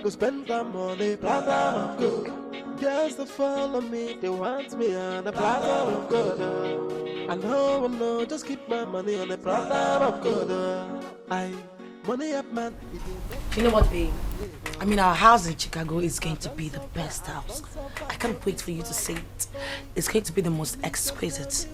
go spend the money, platter of gold. Girls that follow me, they want me on a platter of gold. I know, just keep my money on a platter of gold. Money up, man. You know what, babe? I mean, our house in Chicago is going to be the best house. I can't wait for you to see it. It's going to be the most exquisite.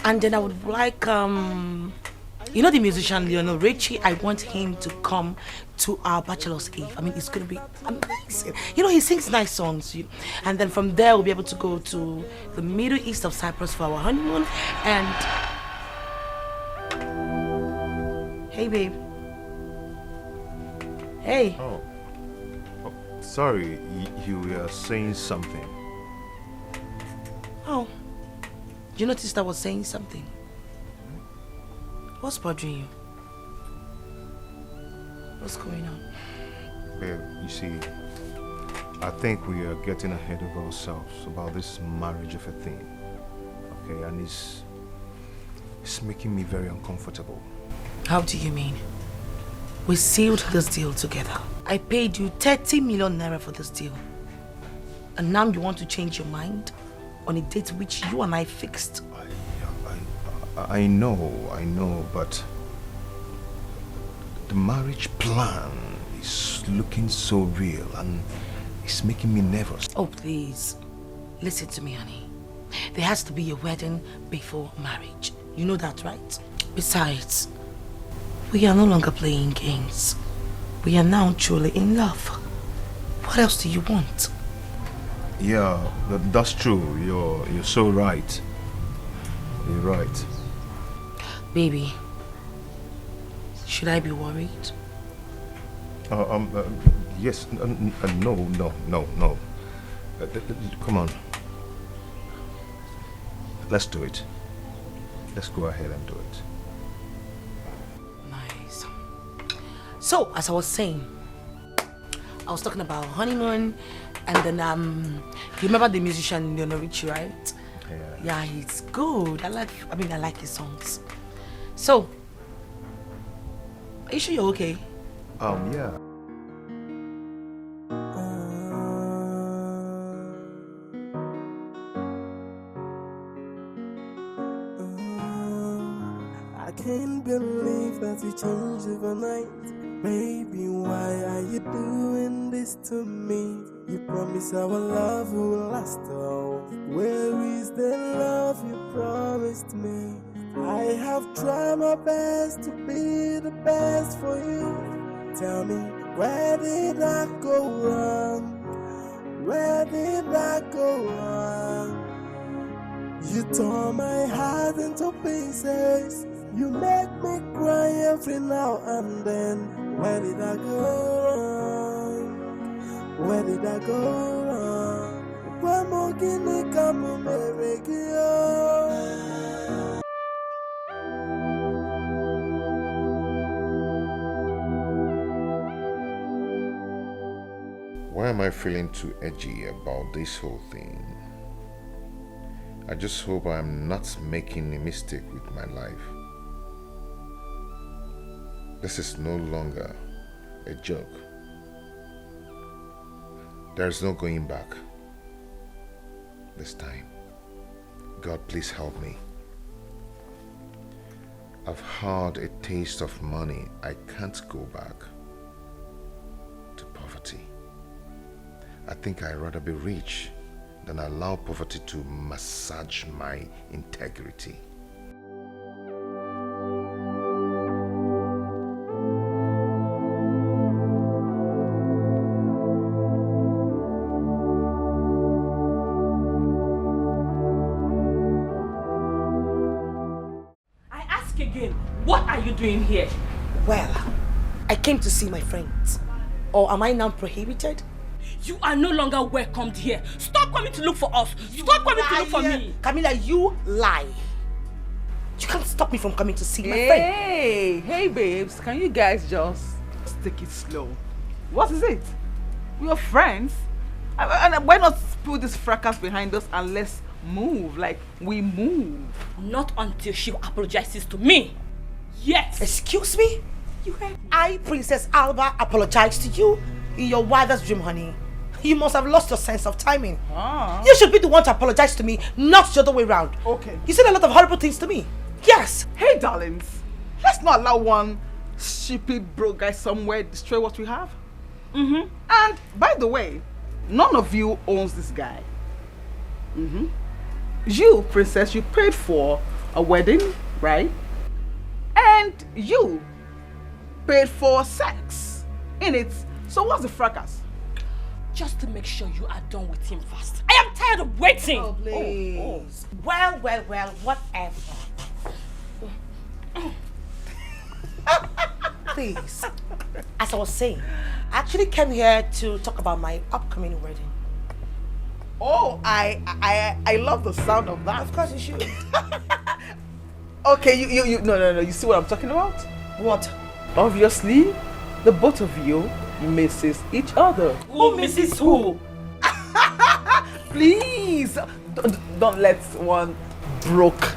And then I would like, you know the musician Lionel Richie? I want him to come to our bachelor's eve. I mean, it's going to be amazing. You know, he sings nice songs. And then from there, we'll be able to go to the Middle East of Cyprus for our honeymoon. And... Hey, babe. Hey. Oh, sorry, you were saying something. Oh, you noticed I was saying something? What's bothering you? What's going on? Babe, you see, I think we are getting ahead of ourselves about this marriage of a thing. Okay, and it's making me very uncomfortable. How do you mean? We sealed this deal together. I paid you 30 million naira for this deal. And now you want to change your mind on a date which you and I fixed. I know, but the marriage plan is looking so real and it's making me nervous. Oh, please. Listen to me, honey. There has to be a wedding before marriage. You know that, right? Besides, we are no longer playing games. We are now truly in love. What else do you want? Yeah, that's true. You're so right. You're right. Baby, should I be worried? Yes. No. Come on. Let's do it. Let's go ahead and do it. Nice. So, as I was saying, I was talking about honeymoon, and then you remember the musician Lionel Richie, right? Yeah, he's good. I like his songs. So, are you sure you're okay? Yeah. I can't believe that you changed overnight. Baby, why are you doing this to me? You promised our love will last all. Where is the love you promised me? I have tried my best to be the best for you. Tell me, where did I go wrong? Where did I go wrong? You tore my heart into pieces. You make me cry every now and then. Where did I go wrong? Where did I go wrong? Why more can you come on my regular? Why am I feeling too edgy about this whole thing? I just hope I'm not making a mistake with my life. This is no longer a joke. There's no going back this time. God, please help me. I've had a taste of money. I can't go back to poverty. I think I'd rather be rich than allow poverty to massage my integrity. I ask again, what are you doing here? Well, I came to see my friends. Or am I now prohibited? You are no longer welcomed here. Stop coming to look for us. Stop coming to look for me. Camilla, you lie. You can't stop me from coming to see my friend. Hey babes, can you guys just take it slow? What is it? We are friends. And why not put this fracas behind us and let's move like we move? Not until she apologizes to me. Yes. Excuse me? You heard me. I, Princess Alba, apologize to you. in your wildest dream, honey. You must have lost your sense of timing. Ah. You should be the one to apologize to me, not the other way around. Okay. You said a lot of horrible things to me. Yes. Hey, darlings. Let's not allow one stupid broke guy somewhere destroy what we have. And by the way, none of you owns this guy. You, princess, you paid for a wedding, right? And you paid for sex in it. So what's the fracas? Just to make sure you are done with him fast. I am tired of waiting. Oh, please. Well, whatever. Please. As I was saying, I actually came here to talk about my upcoming wedding. Oh, I love the sound of that. Of course you should. Okay, you no. You see what I'm talking about? What? Obviously, the both of you misses each other. Who misses who? Please, don't let one broke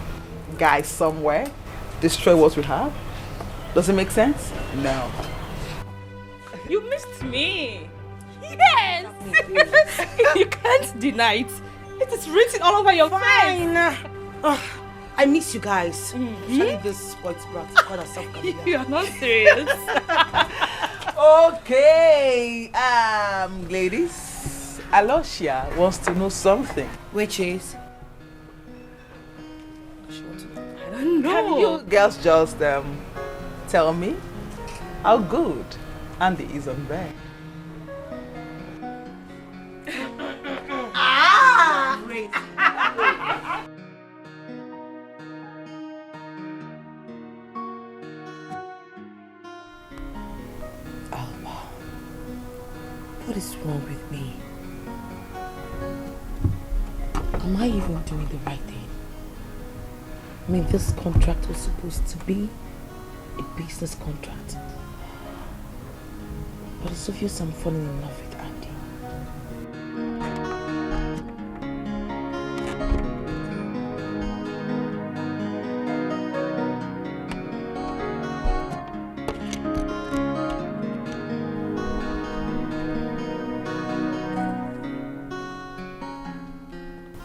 guy somewhere destroy what we have. Does it make sense? No. You missed me. Yes. You can't deny it. It is written all over your face. I miss you guys. Especially this sports brat. God herself. You are not serious. Okay, ladies, Alosia wants to know something. Which is? I don't know. Can you girls just tell me how good Andy is on bed? Great. What is wrong with me? Am I even doing the right thing? I mean, this contract was supposed to be a business contract. But it's obvious I'm falling in love with Andy.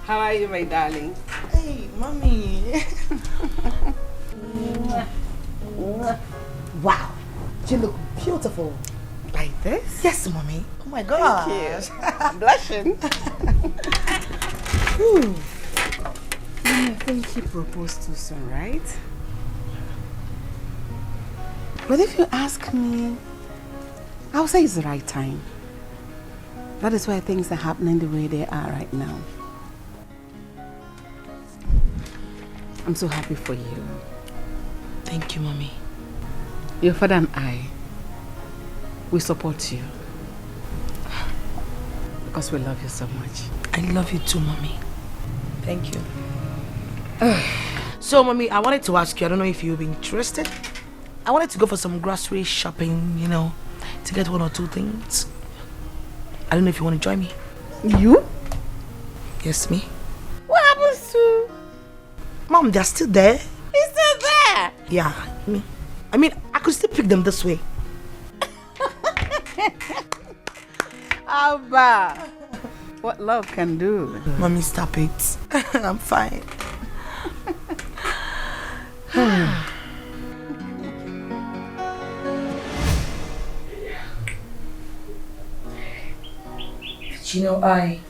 How are you, my darling? Hey, mommy. Wow, you look beautiful. Like this? Yes, mommy. Oh my God. Thank you. I'm blushing. I think you proposed too soon, right? But if you ask me, I'll say it's the right time. That is why things are happening the way they are right now. I'm so happy for you. Thank you, mommy. Your father and I, we support you. Because we love you so much. I love you too, mommy. Thank you. So, mommy, I wanted to ask you, I don't know if you'll be interested. I wanted to go for some grocery shopping, you know, to get one or two things. I don't know if you want to join me. You? Yes, me. What happens to... Mom, they're still there. He's still there? Yeah, I mean, I could still pick them this way. Abba, what love can do. Mommy, stop it. I'm fine. You know, I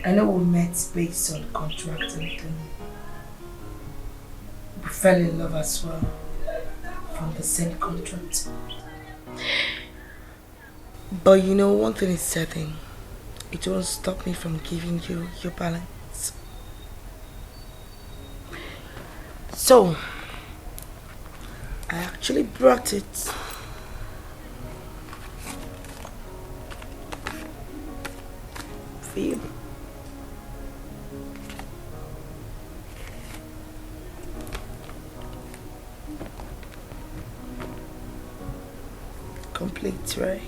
know we met based on contract and thing. We fell in love as well from the same contract. But you know, one thing is certain. It won't stop me from giving you your balance. So, I actually brought it. For you. Complete, right?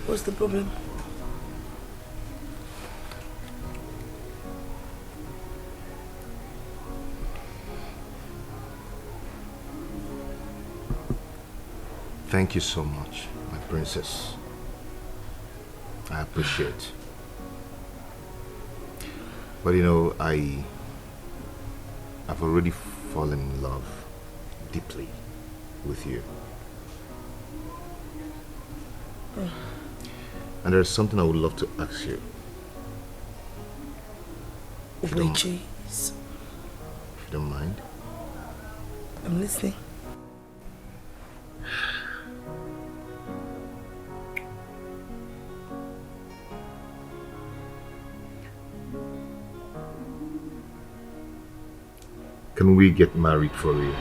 What's the problem? Thank you so much, my princess. I appreciate. But you know, I've already fallen in love deeply with you. And there's something I would love to ask you. Which is? If you don't mind. I'm listening. Can we get married for real?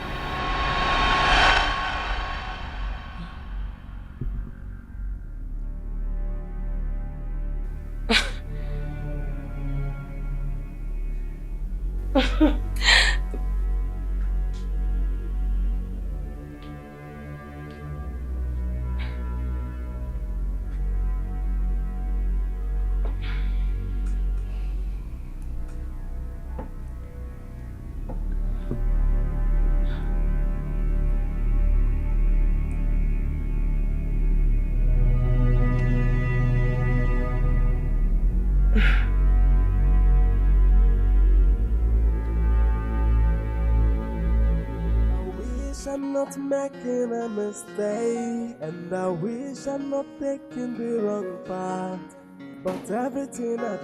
I'm not making a mistake, and I wish I'm not taking the wrong path. But everything I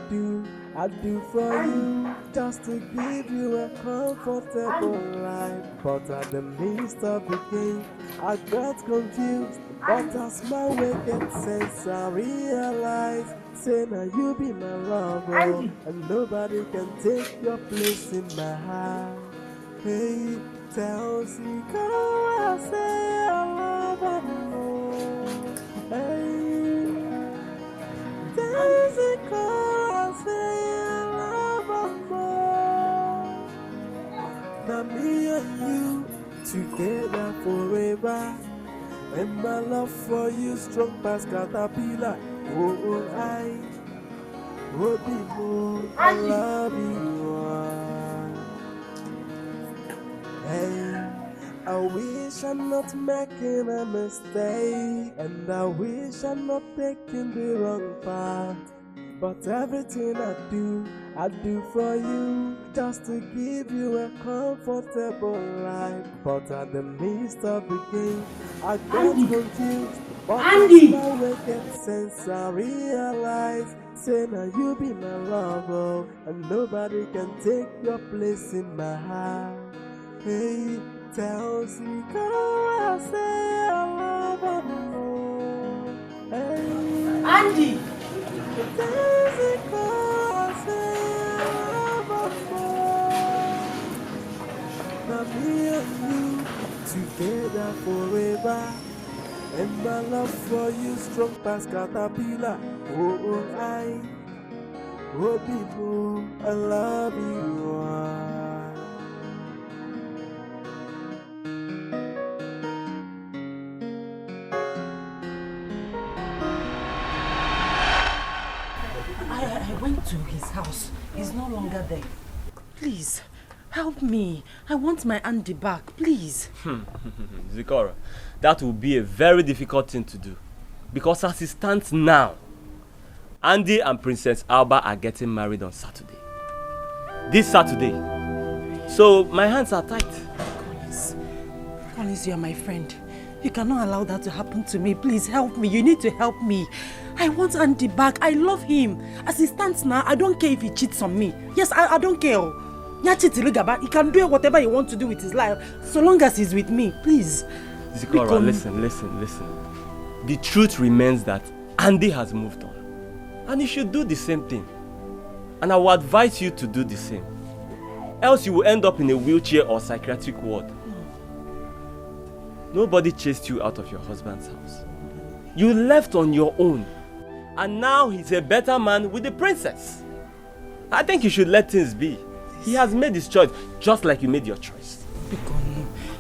do for you, just to give you a comfortable life. But at the midst of the game, I got confused. But as my wicked sense, I realize, say now you be my lover, and nobody can take your place in my heart. Hey, tells me, girl, I say I love her more. Hey, tells me, girl, I say I love her more. Now me and you together forever, and my love for you strong past caterpillar. Oh, I would be more. I love you. Hey, I wish I'm not making a mistake, and I wish I'm not taking the wrong path. But everything I do for you, just to give you a comfortable life. But at the midst of the game, I got confused. But as my wicked sense, I realize, say now you be my lover, and nobody can take your place in my heart. Hey, tells me, girl, I say I love her more. Hey, Andy! tells me, girl, I say I love her more. Now me and you together forever, and my love for you strong past caterpillar. Oh, I will be more. I love you. I went to his house. He's no longer there. Please, help me. I want my Andy back, please. Zikora, that will be a very difficult thing to do. Because as it stands now, Andy and Princess Alba are getting married on Saturday. This Saturday. So my hands are tight. Collins, you are my friend. You cannot allow that to happen to me. Please help me. You need to help me. I want Andy back. I love him. As he stands now, I don't care if he cheats on me. Yes, I don't care. He can do whatever he wants to do with his life, so long as he's with me. Please. Zikora, listen. The truth remains that Andy has moved on. And you should do the same thing. And I will advise you to do the same. Else you will end up in a wheelchair or psychiatric ward. Nobody chased you out of your husband's house. You left on your own. And now he's a better man with the princess. I think you should let things be. He has made his choice, just like you made your choice.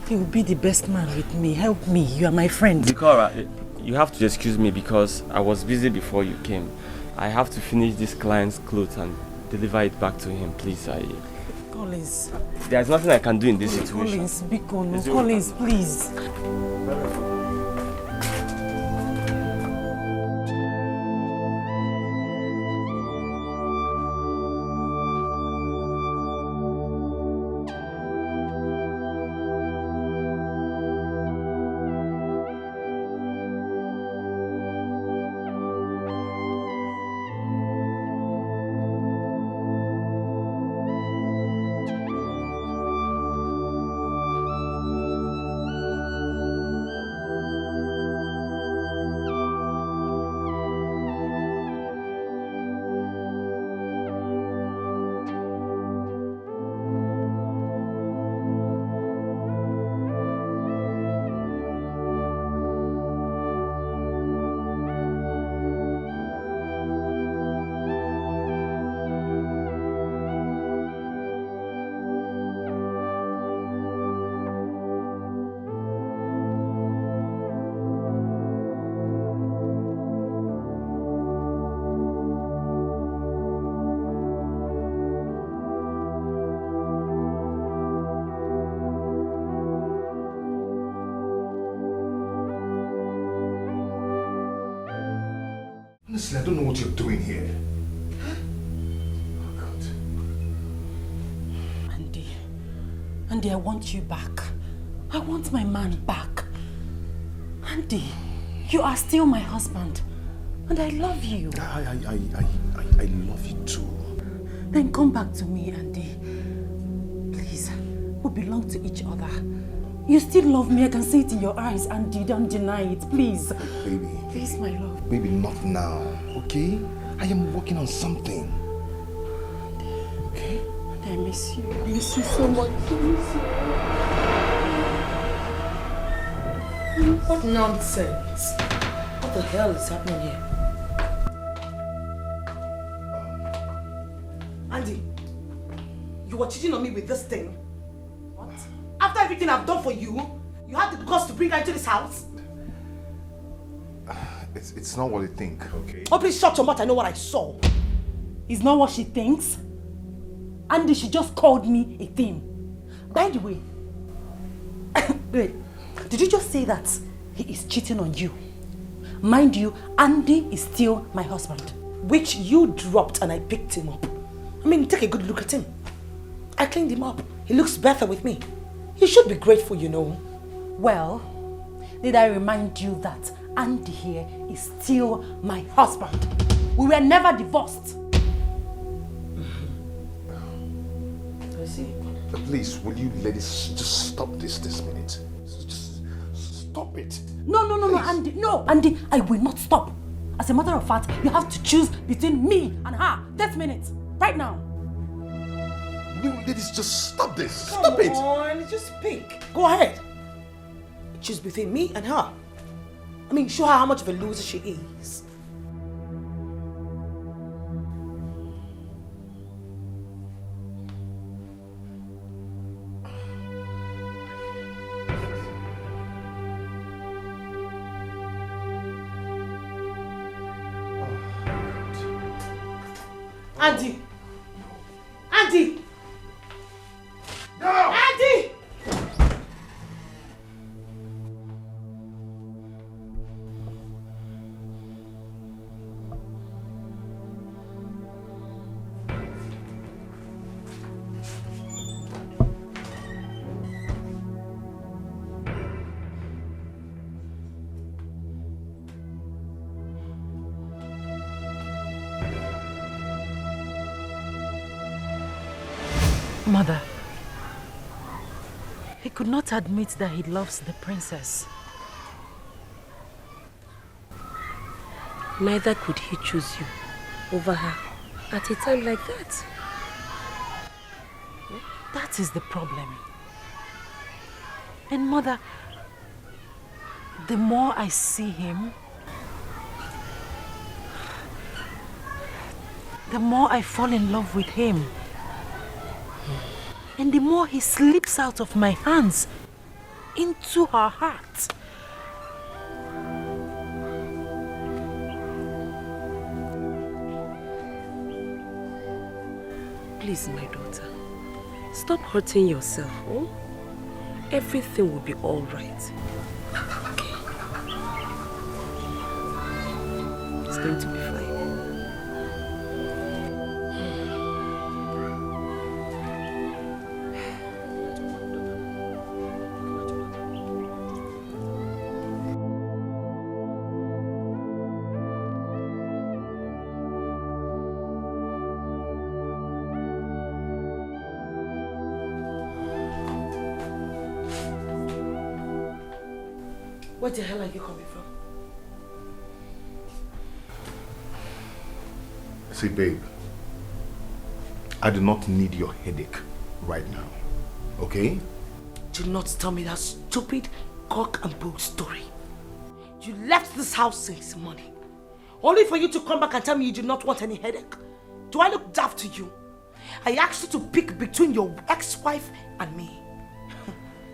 He will be the best man with me. Help me. You are my friend. Zikora, you have to excuse me because I was busy before you came. I have to finish this client's clothes and deliver it back to him, please. Collins. There's nothing I can do in this situation. Collins, Collins, please. Honestly, I don't know what you're doing here. Oh, God. Andy, I want you back. I want my man back. Andy, you are still my husband. And I love you. I love you too. Then come back to me, Andy. Please, we belong to each other. You still love me, I can see it in your eyes, Andy. Don't deny it, please. Baby. Please, my love. Baby, not now, okay? I am working on something. Okay? I miss you. I miss you so much. I miss you. What nonsense? What the hell is happening here? Andy, you were cheating on me with this thing. What? After everything I've done for you, you had the guts to bring her into this house? It's not what you think, okay? Oh, please shut your mouth. I know what I saw. It's not what she thinks. Andy, she just called me a thing. By the way, wait, did you just say that he is cheating on you? Mind you, Andy is still my husband. Which you dropped and I picked him up. I mean, take a good look at him. I cleaned him up. He looks better with me. You should be grateful, you know. Well, did I remind you that Andy here is still my husband? We were never divorced. I see. Please, will you ladies just stop this minute? Just stop it. No, Andy. No, Andy, I will not stop. As a matter of fact, you have to choose between me and her this minute. Right now. You ladies just stop this. Stop it. Come on, just pick. Go ahead. Choose between me and her. I mean, show her how much of a loser she is. Andy! Andy! No! Andy! Mother, he could not admit that he loves the princess. Neither could he choose you over her at a time like that. That is the problem. And Mother, the more I see him, the more I fall in love with him. And the more he slips out of my hands into her heart. Please, my daughter, stop hurting yourself. Oh? Everything will be all right. Okay. It's going to be fine. Where the hell are you coming from? See, babe, I do not need your headache right now, okay? Do not tell me that stupid cock and bull story. You left this house since morning, only for you to come back and tell me you do not want any headache. Do I look daft to you? I asked you to pick between your ex-wife and me,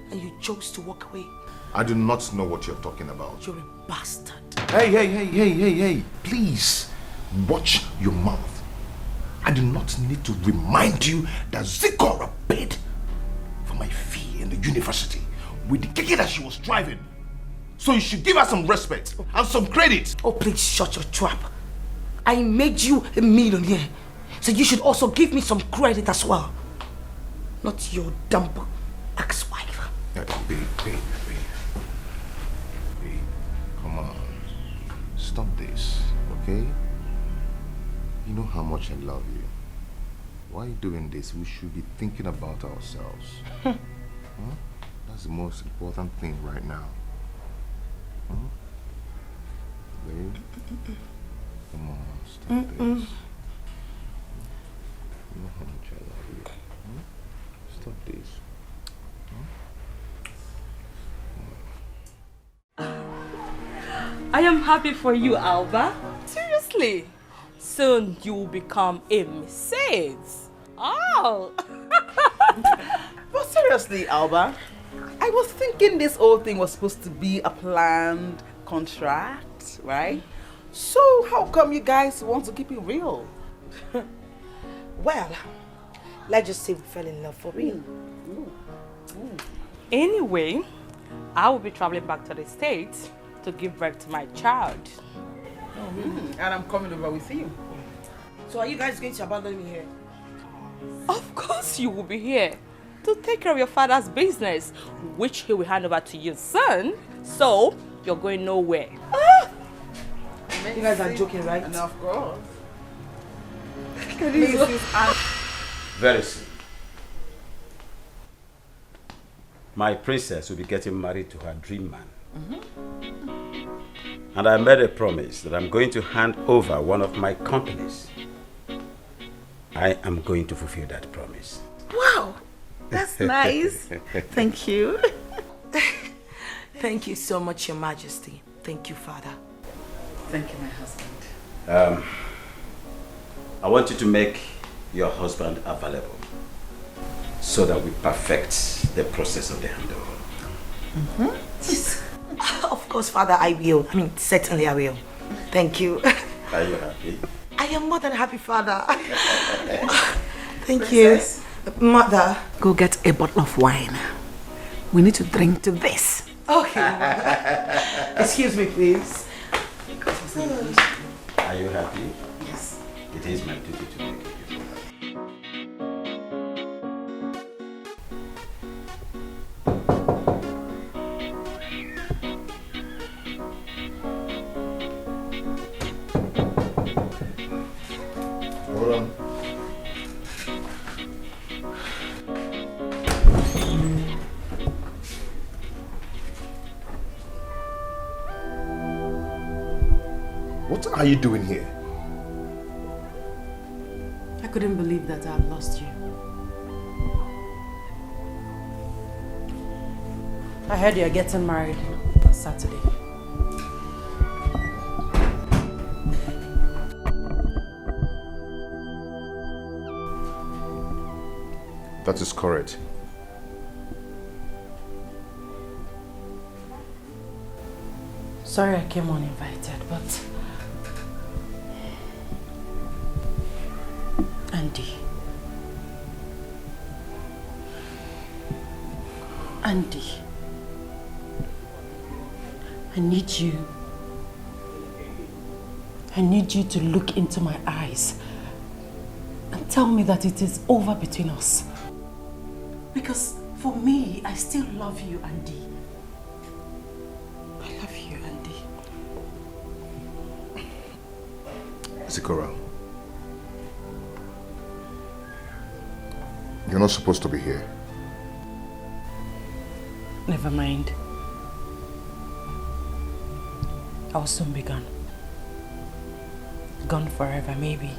and you chose to walk away. I do not know what you're talking about. You're a bastard. Hey, please, watch your mouth. I do not need to remind you that Zikora paid for my fee in the university with the Dikeh that she was driving. So you should give her some respect and some credit. Oh, please shut your trap. I made you a millionaire. So you should also give me some credit as well. Not your dumb ex-wife. Babe. Come on. Stop this, okay? You know how much I love you. Why are you doing this? We should be thinking about ourselves. Huh? That's the most important thing right now. Huh? Babe? Come on, stop this. You know how much I love you. Huh? Stop this. I am happy for you, Alba. Seriously. Soon you will become a Mrs. Oh. But seriously, Alba, I was thinking this whole thing was supposed to be a planned contract, right? So how come you guys want to keep it real? Well, let's just say we fell in love for real. Anyway, I will be traveling back to the States to give birth to my child. And I'm coming over with you. So are you guys going to abandon me here? Of course you will be here to take care of your father's business, which he will hand over to your son. So you're going nowhere. You guys are joking, right? And of course. Very soon, my princess will be getting married to her dream man. And I made a promise that I'm going to hand over one of my companies. I am going to fulfill that promise. Wow, that's nice. Thank you. Thank you so much, Your Majesty. Thank you, Father. Thank you, my husband. I want you to make your husband available so that we perfect the process of the handover. Of course, Father, I will. I mean, certainly I will. Thank you. Are you happy? I am more than happy, Father. Thank you. Mother, go get a bottle of wine. We need to drink to this. Okay. Excuse me, please. Are you happy? Yes. It is my duty to make you happy. Hold on. What are you doing here? I couldn't believe that I had lost you. I heard you're getting married on Saturday. That is correct. Sorry I came uninvited, but... Andy, I need you to look into my eyes and tell me that it is over between us. Because for me, I still love you, Andy. I love you, Andy. Zikora, you're not supposed to be here. Never mind. I'll soon be gone. Gone forever, maybe.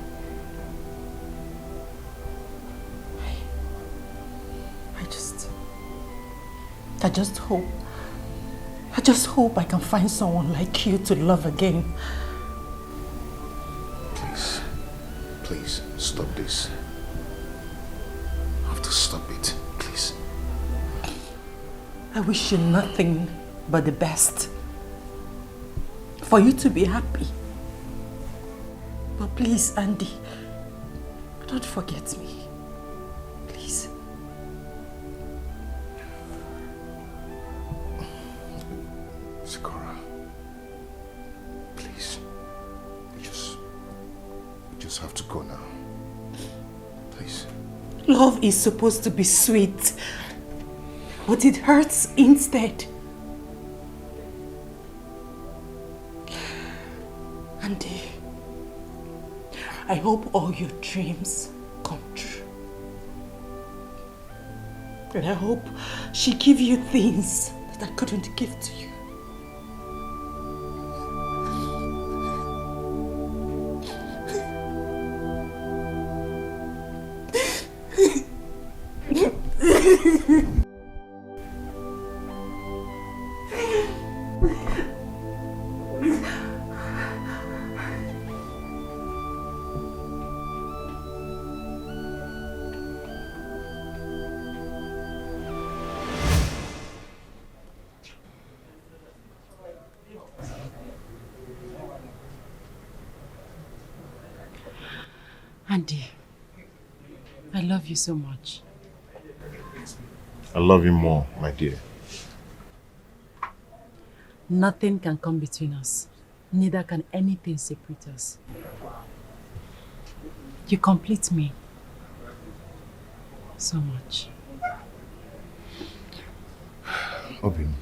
I just hope I can find someone like you to love again. Please, stop this. I have to stop it, please. I wish you nothing but the best. For you to be happy. But please, Andy, don't forget me. Please. Zikora, please, Love is supposed to be sweet, but it hurts instead. Andy, I hope all your dreams come true. And I hope she give you things that I couldn't give to you. Andy, I love you so much. I love you more, my dear. Nothing can come between us. Neither can anything separate us. You complete me so much. Obin,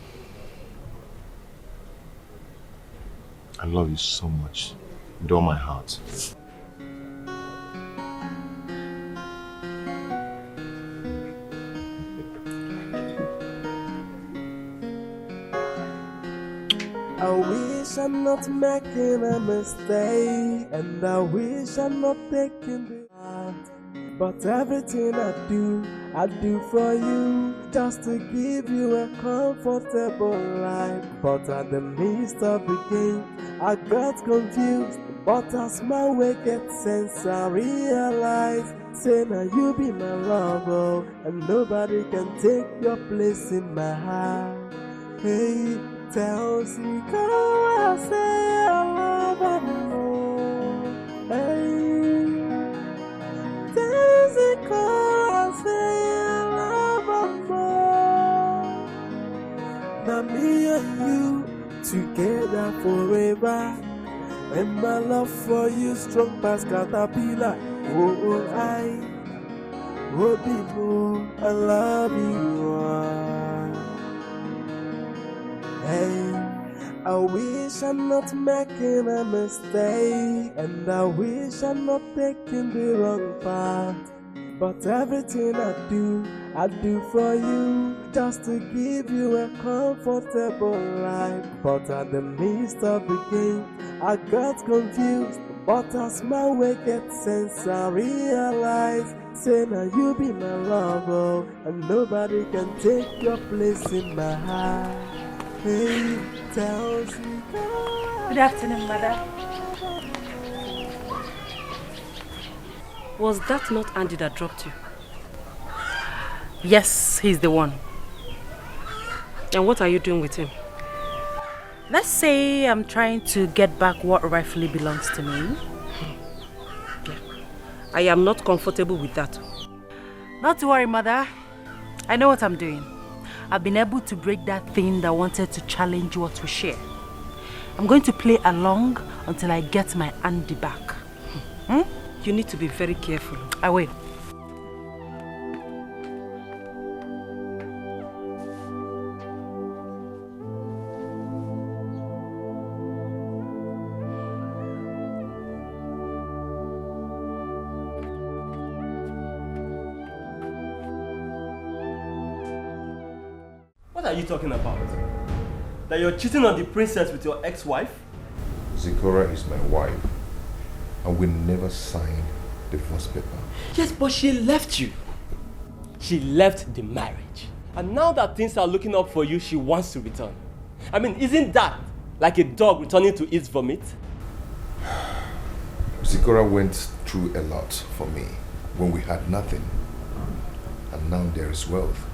I love you so much with all my heart. I wish I'm not making a mistake, and I wish I'm not taking the part. But everything I do for you, just to give you a comfortable life. But at the midst of the game, I got confused. But as my way gets sense, I realize, say now you be my lover, and nobody can take your place in my heart. Hey, tells me, come I say I love her more. Hey, tells me, come I say I love her more. Now me and you together forever, and my love for you strong past caterpillar. Oh, I love you. Hey, I wish I'm not making a mistake, and I wish I'm not taking the wrong path. But everything I do for you, just to give you a comfortable life. But at the midst of the game, I got confused. But as my way gets sense, I realize, say now you be my lover, and nobody can take your place in my heart. Hey, tells me. Good afternoon, Mother. Was that not Andy that dropped you? Yes, he's the one. And what are you doing with him? Let's say I'm trying to get back what rightfully belongs to me. I am not comfortable with that. Not to worry, Mother. I know what I'm doing. I've been able to break that thing that wanted to challenge what we share. I'm going to play along until I get my Andy back. You need to be very careful. I will. What are you talking about? That you're cheating on the princess with your ex-wife? Zikora is my wife, and we never signed divorce paper. Yes, but she left you. She left the marriage. And now that things are looking up for you, she wants to return. I mean, isn't that like a dog returning to its vomit? Zikora went through a lot for me when we had nothing. And now there is wealth.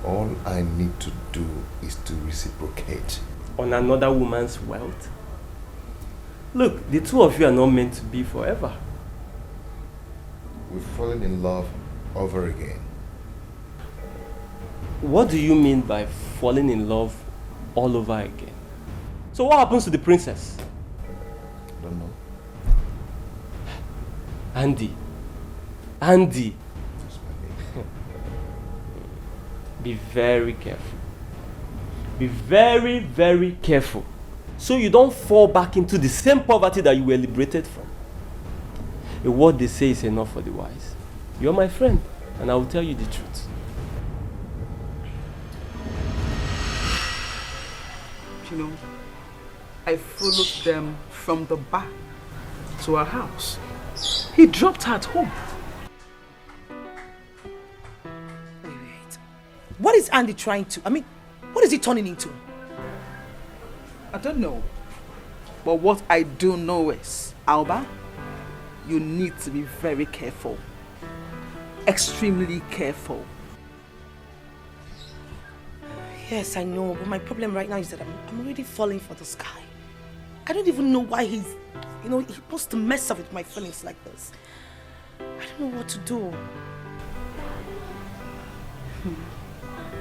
All I need to do is to reciprocate. On another woman's wealth? Look, the two of you are not meant to be forever. We've fallen in love over again. What do you mean by falling in love all over again? So what happens to the princess? I don't know. Andy. be very careful. Be very, very careful. So you don't fall back into the same poverty that you were liberated from. A word they say is enough for the wise. You're my friend, and I will tell you the truth. You know, I followed them from the back to her house. He dropped her at home. Wait. What is Andy trying to? I mean, what is he turning into? I don't know. But what I do know is, Alba, you need to be very careful. Extremely careful. Yes, I know, but my problem right now is that I'm already falling for this guy. I don't even know why he wants to mess up with my feelings like this. I don't know what to do.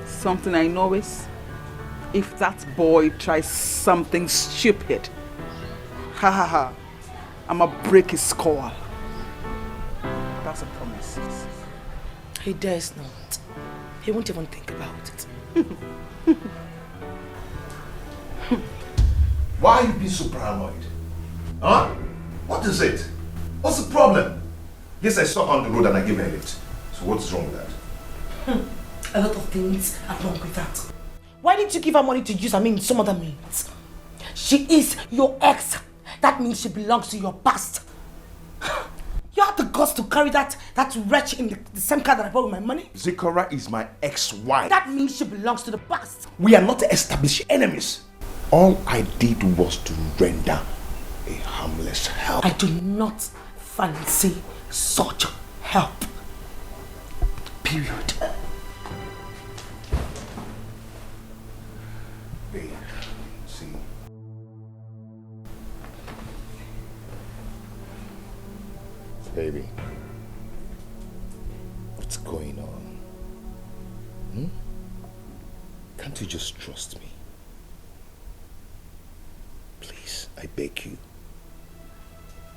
Something I know is, if that boy tries something stupid, I'ma break his skull. That's a promise. He dares not. He won't even think about it. Why are you being so paranoid? Huh? What is it? What's the problem? Yes, I saw her on the road and I gave her a lift. So what's wrong with that? A lot of things are wrong with that. Why didn't you give her money to use, some other means? She is your ex. That means she belongs to your past. You have the guts to carry that wretch in the same car that I bought with my money? Zikora is my ex-wife. That means she belongs to the past. We are not established enemies. All I did was to render a harmless help. I do not fancy such help. Period. Babe, see. Baby, what's going on? Can't you just trust me? Please, I beg you.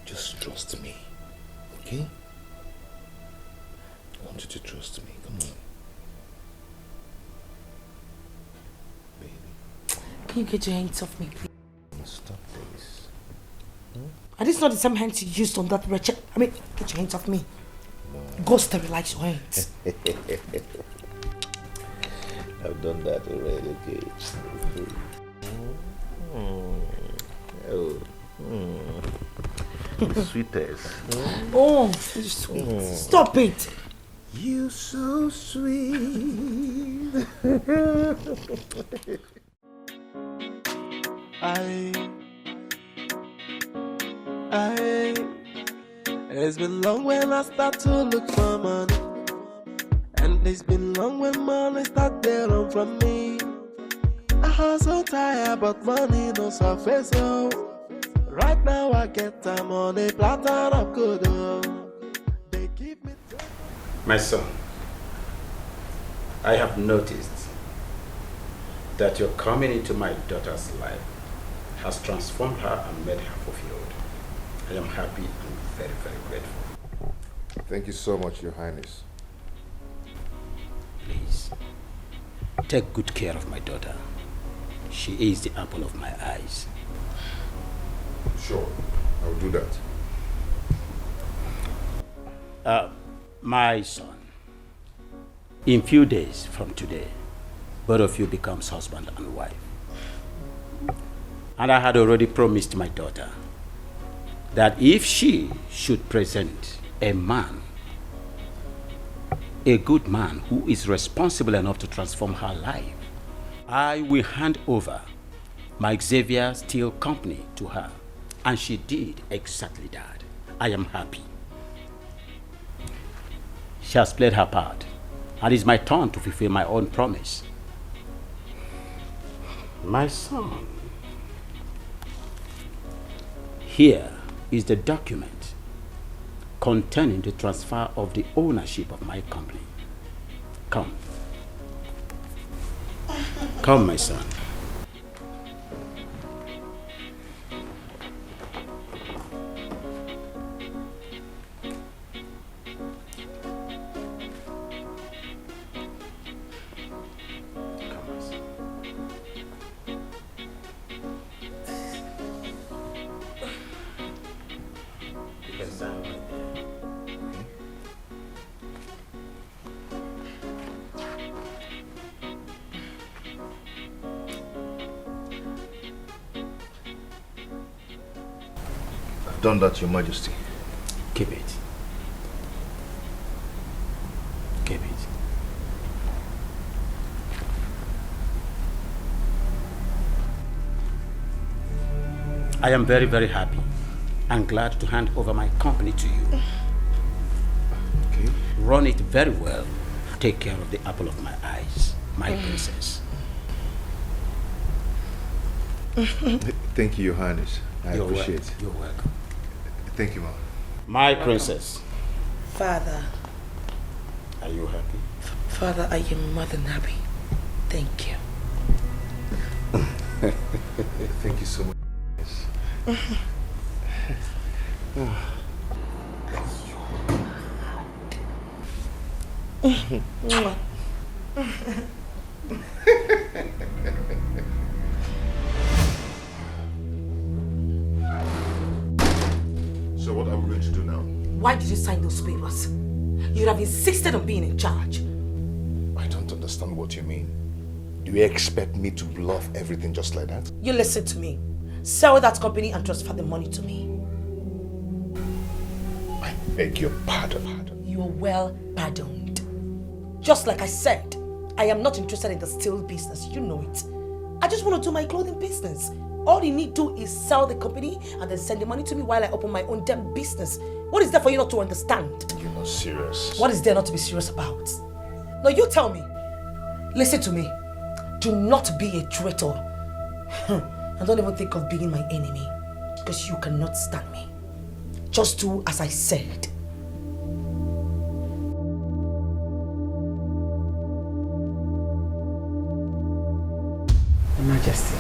Just trust me, okay? I want you to trust me, come on. Baby. Can you get your hands off me, please? Stop this. Are these not the same hands you used on that wretched? Get your hands off me. No. Go sterilize your hands. I've done that already, okay? The sweetest. Oh, sweet. Stop it. You so sweet. It's been long when I start to look for money, and it's been long when money start to run from me. I so tired, but money no surface. So right now I get time on a platter of good. They keep me. My son, I have noticed that your coming into my daughter's life has transformed her and made her fulfilled. I am happy and very, very grateful. Thank you so much, Your Highness. Please, take good care of my daughter. She is the apple of my eyes. Sure, I'll do that. My son, in few days from today, both of you becomes husband and wife. And I had already promised my daughter that if she should present a man, a good man who is responsible enough to transform her life, I will hand over my Xavier Steel Company to her. And she did exactly that. I am happy. She has played her part, and it's my turn to fulfill my own promise. My son, here is the document containing the transfer of the ownership of my company. Come. Come, my son. done that, Your Majesty. Keep it. Keep it. I am very, very happy and glad to hand over my company to you. Okay. Run it very well. Take care of the apple of my eyes, my princess. Thank you, Your Highness. I appreciate it. You're welcome. Thank you, Mom. My princess. Father. Are you happy? Father, I am more than happy. Thank you. Thank you so much. So what are we going to do now? Why did you sign those papers? You'd have insisted on being in charge. I don't understand what you mean. Do you expect me to bluff everything just like that? You listen to me. Sell that company and transfer the money to me. I beg your pardon. You are well pardoned. Just like I said, I am not interested in the steel business. You know it. I just want to do my clothing business. All you need to do is sell the company and then send the money to me while I open my own damn business. What is there for you not to understand? You're not serious. What is there not to be serious about? No, you tell me. Listen to me. Do not be a traitor. And don't even think of being my enemy. Because you cannot stand me. Just do as I said. Your Majesty,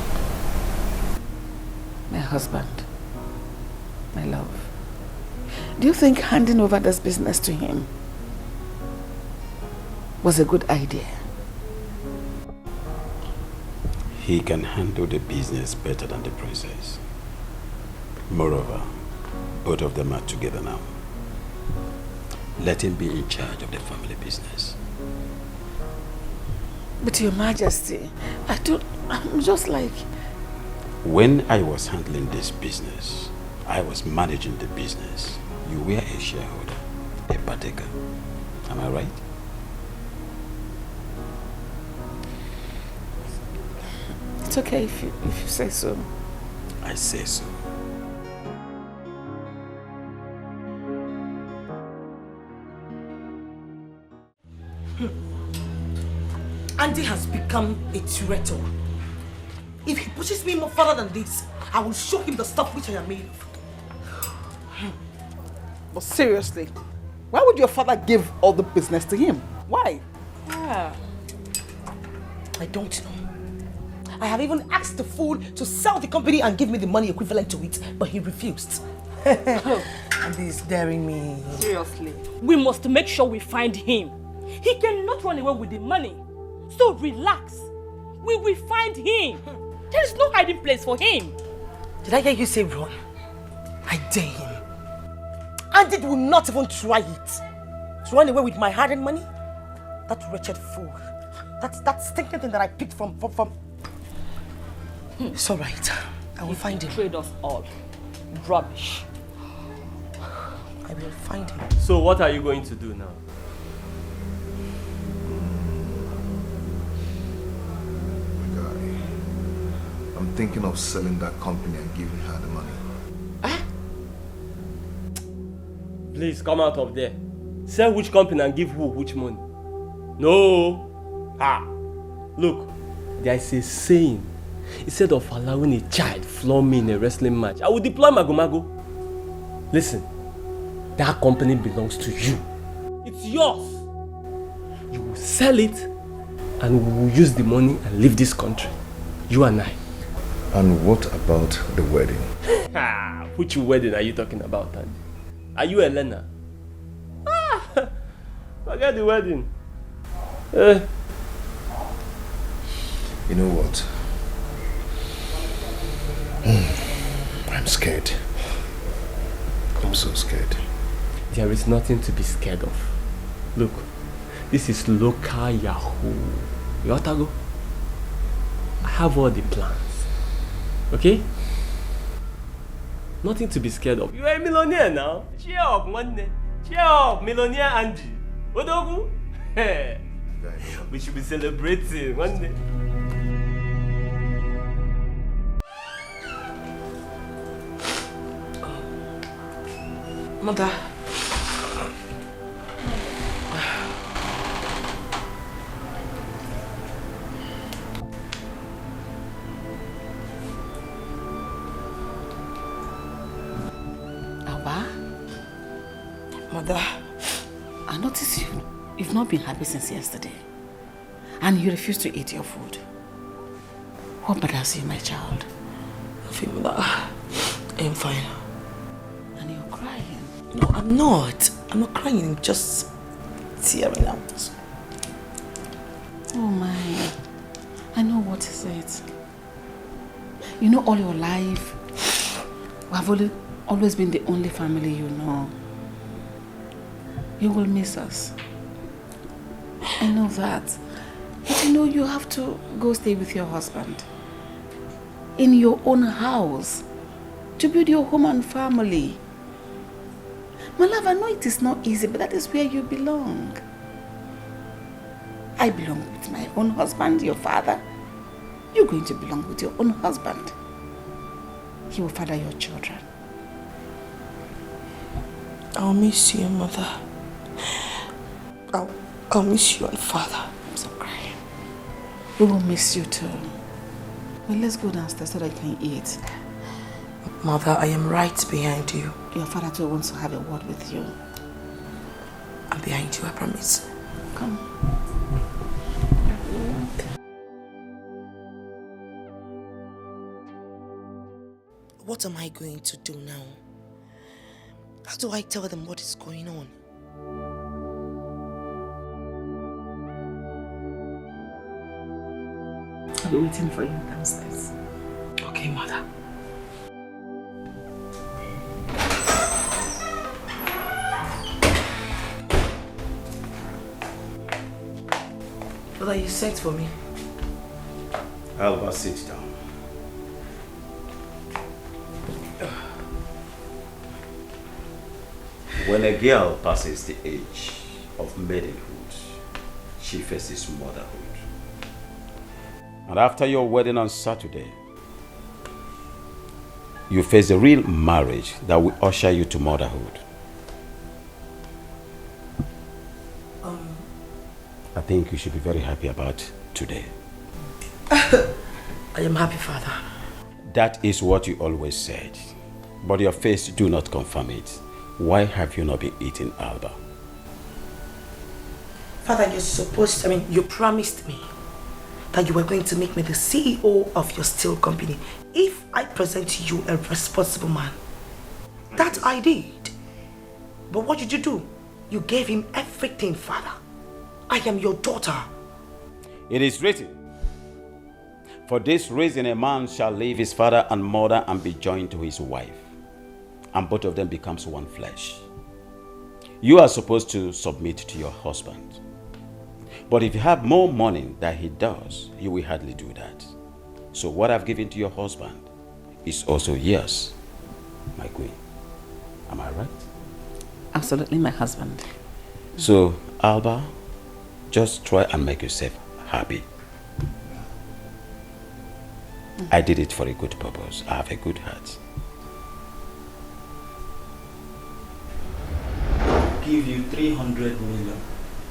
my husband, my love, do you think handing over this business to him was a good idea? He can handle the business better than the princess. Moreover, both of them are together now. Let him be in charge of the family business. But Your Majesty, I'm just like... When I was handling this business, I was managing the business. You were a shareholder, a partaker. Am I right? It's okay if you say so. I say so. Andy has become a traitor. If he pushes me more further than this, I will show him the stuff which I am made of. But seriously, why would your father give all the business to him? Why? I don't know. I have even asked the fool to sell the company and give me the money equivalent to it, but he refused. And he's daring me. Seriously. We must make sure we find him. He cannot run away with the money. So relax. We will find him. There is no hiding place for him. Did I hear you say run? I dare him. Andy will not even try it. To run away with my hard-earned money? That wretched fool. That stinking thing that I picked from... It's all right. I will find him. Trade us all. Rubbish. I will find him. So what are you going to do now? I'm thinking of selling that company and giving her the money. Please come out of there. Sell which company and give who which money? No. Look, there is a saying. Instead of allowing a child floor me in a wrestling match, I will deploy Magomago. Listen, that company belongs to you. It's yours. You will sell it and we will use the money and leave this country. You and I. And what about the wedding? Which wedding are you talking about, Andy? Are you Elena? Forget the wedding. You know what? I'm scared. I'm so scared. There is nothing to be scared of. Look, this is local Yahoo. You want to go? I have all the plans. Okay? Nothing to be scared of. You are a millionaire now. Cheer up, one day. Cheer up, millionaire Angie. Odogu? We should be celebrating one day. Mother. Mother, I notice you've not been happy since yesterday. And you refuse to eat your food. What bothers you, my child? Mother, I'm fine. And you're crying? No, I'm not. I'm not crying, I'm just tearing out. Oh my, I know what is it. You know, all your life, we have always been the only family you know. You will miss us. I know that. But you know you have to go stay with your husband. In your own house. To build your home and family. My love, I know it is not easy, but that is where you belong. I belong with my own husband, your father. You're going to belong with your own husband. He will father your children. I'll miss you, Mother. I'll miss you and Father. I'm so crying. We will miss you too. Well, let's go downstairs so that I can eat. Mother, I am right behind you. Your father too wants to have a word with you. I'm behind you, I promise. Come. What am I going to do now? How do I tell them what is going on? I'll be waiting for you downstairs. Okay, Mother. Mother, you sent for me. Alba, sit down. When a girl passes the age of maidenhood, she faces motherhood. And after your wedding on Saturday, you face a real marriage that will usher you to motherhood. I think you should be very happy about today. I am happy, Father. That is what you always said, but your face do not confirm it. Why have you not been eating, Alba? Father, you promised me that you were going to make me the CEO of your steel company if I present you a responsible man. That I did. But what did you do? You gave him everything, Father. I am your daughter. It is written, for this reason a man shall leave his father and mother and be joined to his wife, and both of them becomes one flesh. You are supposed to submit to your husband. But if you have more money than he does, you will hardly do that. So what I've given to your husband is also yours, my queen. Am I right? Absolutely, my husband. So, Alba, just try and make yourself happy. I did it for a good purpose. I have a good heart. Give you 300 million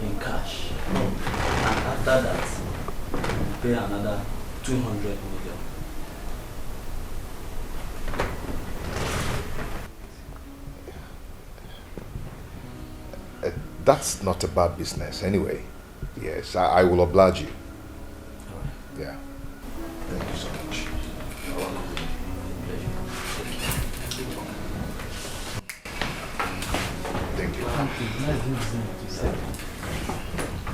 in cash, and after that pay another 200 million. That's not a bad business anyway. Yes, I will oblige you. All right. Yeah. Thank you so much. Thank you. Thank you. Let's do business you said.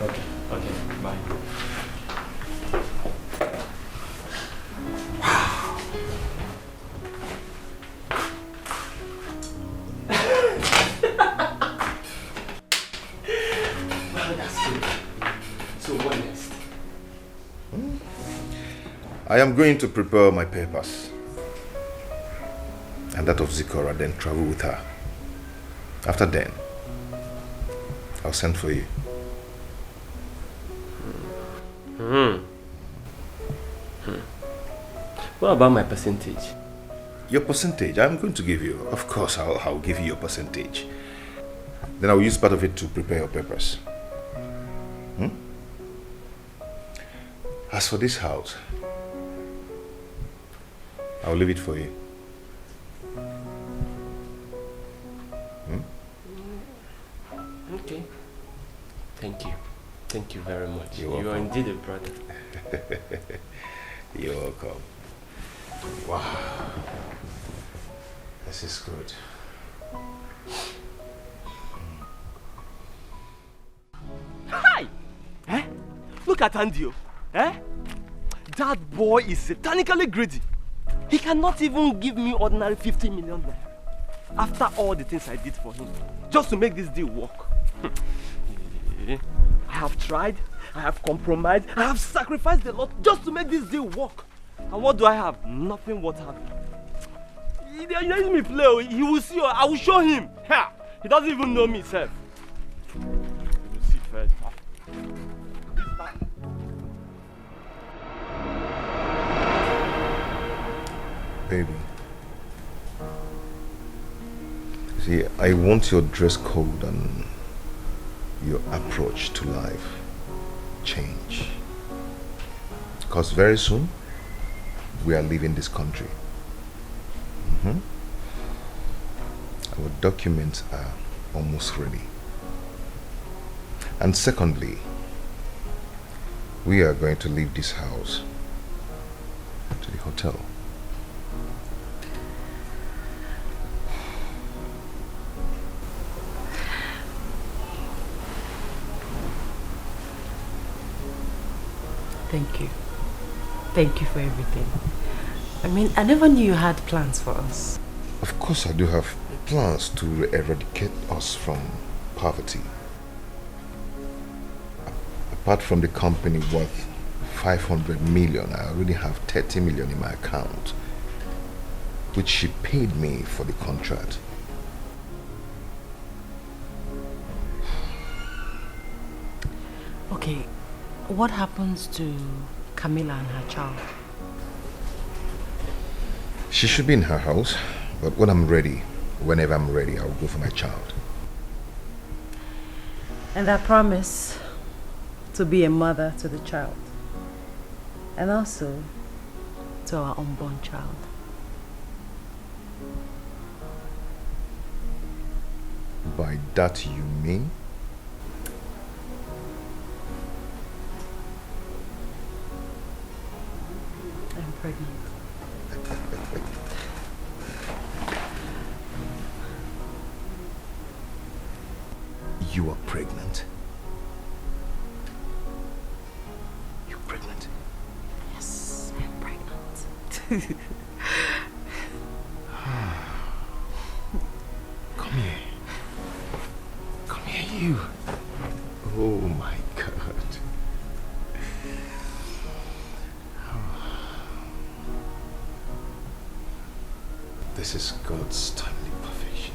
Okay. Okay. Bye. Well, that's good. So what next? I am going to prepare my papers. and that of Zikora, then travel with her. After then, I'll send for you. What about my percentage? Your percentage, I'm going to give you. Of course, I'll give you your percentage. Then I'll use part of it to prepare your papers. As for this house, I'll leave it for you. Okay. Thank you. Thank you very much. You're welcome. You are indeed a brother. You're welcome. Wow. This is good. Hi! Eh? Look at Andio. Eh? That boy is satanically greedy. He cannot even give me ordinary 50 million naira. After all the things I did for him, just to make this deal work. I have tried, I have compromised, I have sacrificed a lot just to make this deal work. And what do I have? Nothing worth having. He let me play, he will see, I will show him. Ha! He doesn't even know me, sir. You will see first. Baby. See, I want your dress code and your approach to life change. Because very soon, we are leaving this country. Our documents are almost ready. And secondly, we are going to leave this house to the hotel. Thank you. Thank you for everything. I mean, I never knew you had plans for us. Of course I do have plans to eradicate us from poverty. Apart from the company worth 500 million, I already have 30 million in my account, which she paid me for the contract. Okay, what happens to Camilla and her child? She should be in her house, but when I'm ready, whenever I'm ready, I'll go for my child. And I promise to be a mother to the child. And also to our unborn child. By that you mean? I'm pregnant. You are pregnant? You're pregnant? Yes, I'm pregnant. Come here. Come here, you. Oh my God. This is God's timely perfection.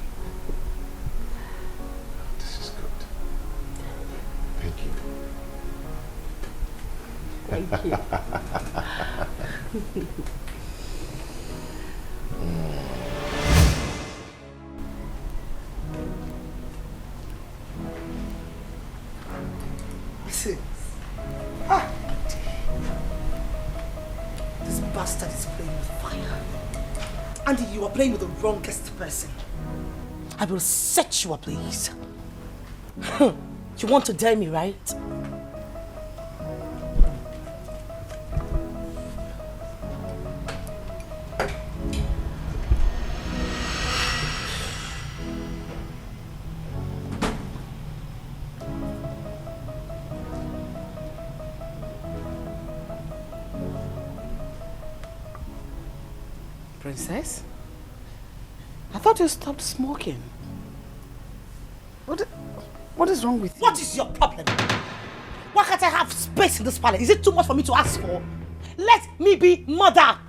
This is good. Thank you. Thank you. Listen. This bastard is playing with fire. Andy, you are playing with the wrongest person. I will set you ablaze. You want to dare me, right? Princess? I thought you stopped smoking. What is wrong with you? What is your problem? Why can't I have space in this palace? Is it too much for me to ask for? Let me be mother.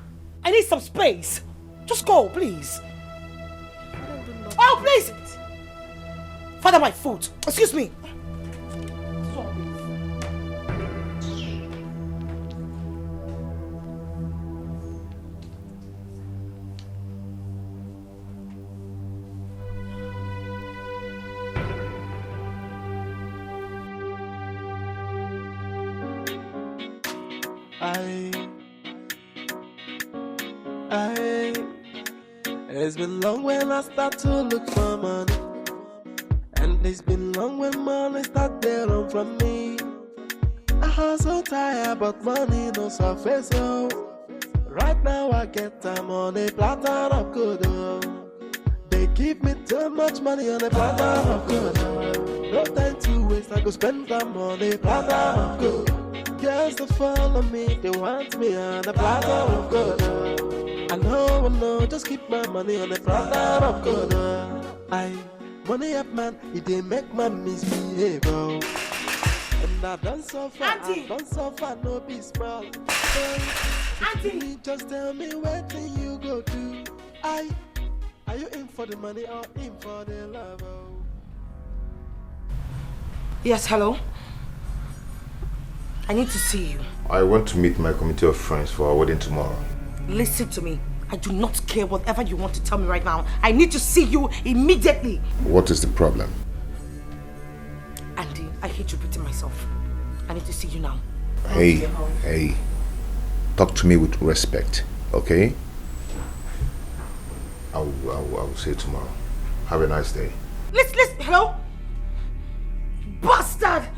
I need some space. Just go, please. Oh, please! Father, my foot. Excuse me. It's been long when I start to look for money, and it's been long when money start to run from me. I hustle tired, but money no surface, oh. Right now I get time on a platter of good, oh. They give me too much money on a platter of good, oh. No time to waste, I go spend time on a platter of good. Girls to follow me, they want me on a platter of good, oh. I know, just keep my money on the platter of good. Money up, man, it didn't make my misbehave, oh. And I done so far, no be small. Auntie, just tell me what thing you go do. Are you in for the money or in for the love, oh? Yes, hello? I need to see you. I want to meet my committee of friends for our wedding tomorrow. Listen to me. I do not care whatever you want to tell me right now. I need to see you immediately. What is the problem? Andy, I hate repeating myself. I need to see you now. Hey. Talk to me with respect, okay? I will see you tomorrow. Have a nice day. Listen, hello? Bastard!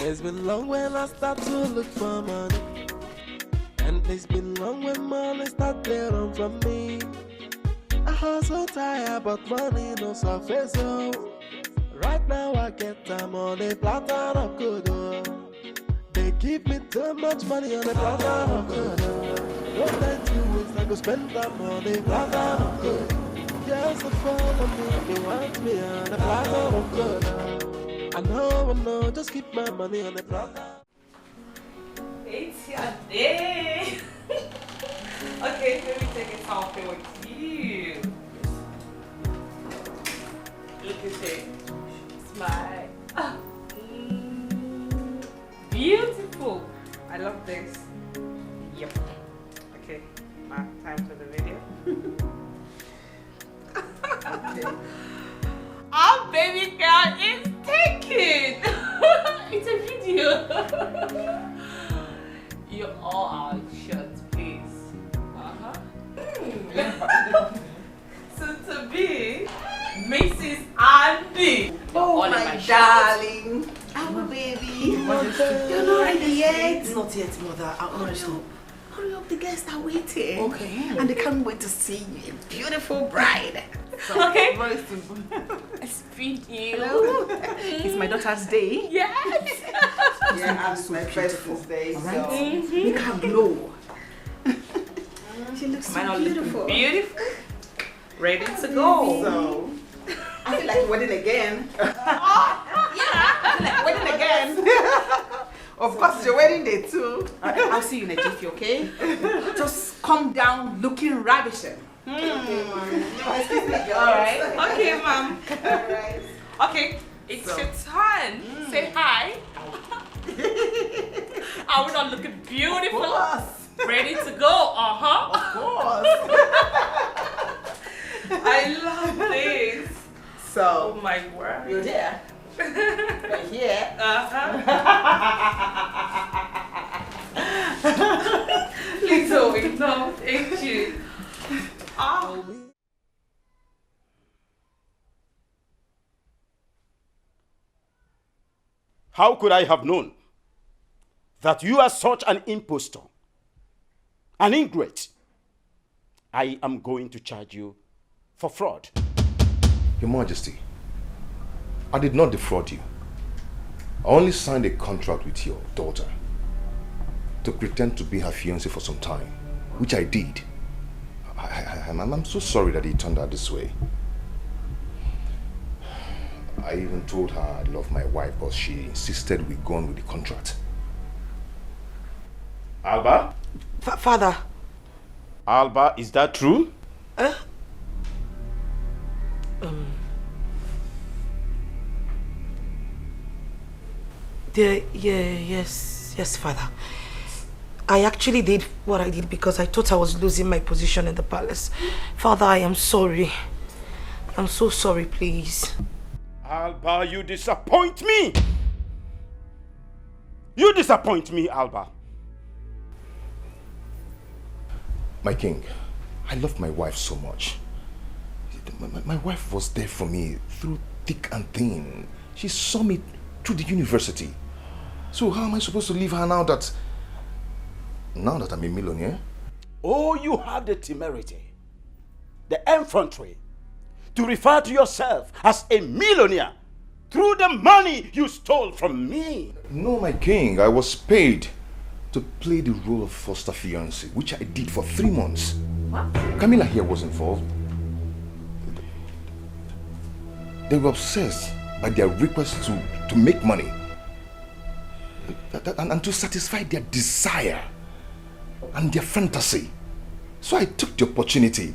It's been long when I start to look for money, and it's been long when money start to run from me. I hustle tired, but money no surface, oh. Right now I get time on a platter of good, oh. They give me too much money on a platter of good, oh. No time to waste, I go spend time on a platter of good. Girls to follow me, they want me on a platter of good, oh. I know, just keep my money on the platter. It's your day. Okay, let me take a selfie with you. Look at it. Smile. Beautiful. I love this. Yep. Okay, now time for the video. Okay. Our baby girl is taken. It's a video. You all are shut, please. Soon to be Mrs. Andy. Oh my darling. Our baby. You're not ready yet. Not yet, mother. Hurry up, the guests are waiting. Okay. And they can't wait to see you, a beautiful bride. Okay. Very simple. It's video. Hello. It's my daughter's day. Yes. Yeah, it's my first day. All right. So make her glow. She looks so beautiful. Beautiful. Ready to go. So I feel like wedding again. Yeah. I feel like wedding again. Of course, it's your wedding day too. I'll see you in a jiffy, okay? Just come down looking ravishing. Okay, Mom. Excuse me, girl. Alright. Okay, Mom. Alright. Okay, it's your turn. Say hi. Are we not looking beautiful? Of course. Ready to go? Of course. I love this. So, Oh my word. you're there. Right here. Little enough, ain't you? How could I have known that you are such an impostor, an ingrate? I am going to charge you for fraud. Your Majesty, I did not defraud you. I only signed a contract with your daughter. to pretend to be her fiancé for some time, which I did. I'm so sorry that it turned out this way. I even told her I love my wife, but she insisted we go on with the contract. Alba? Father. Alba, is that true? Yes, Father. I actually did what I did because I thought I was losing my position in the palace. Father, I am sorry. I'm so sorry, please. Alba, you disappoint me! You disappoint me, Alba. My king, I love my wife so much. My wife was there for me through thick and thin. She saw me through the university. So how am I supposed to leave her now that I'm a millionaire? Oh, you have the temerity, the effrontery, to refer to yourself as a millionaire through the money you stole from me. No, my king, I was paid to play the role of foster fiancé, which I did for 3 months. What? Camilla here was involved. They were obsessed by their request to make money and to satisfy their desire and their fantasy. So I took the opportunity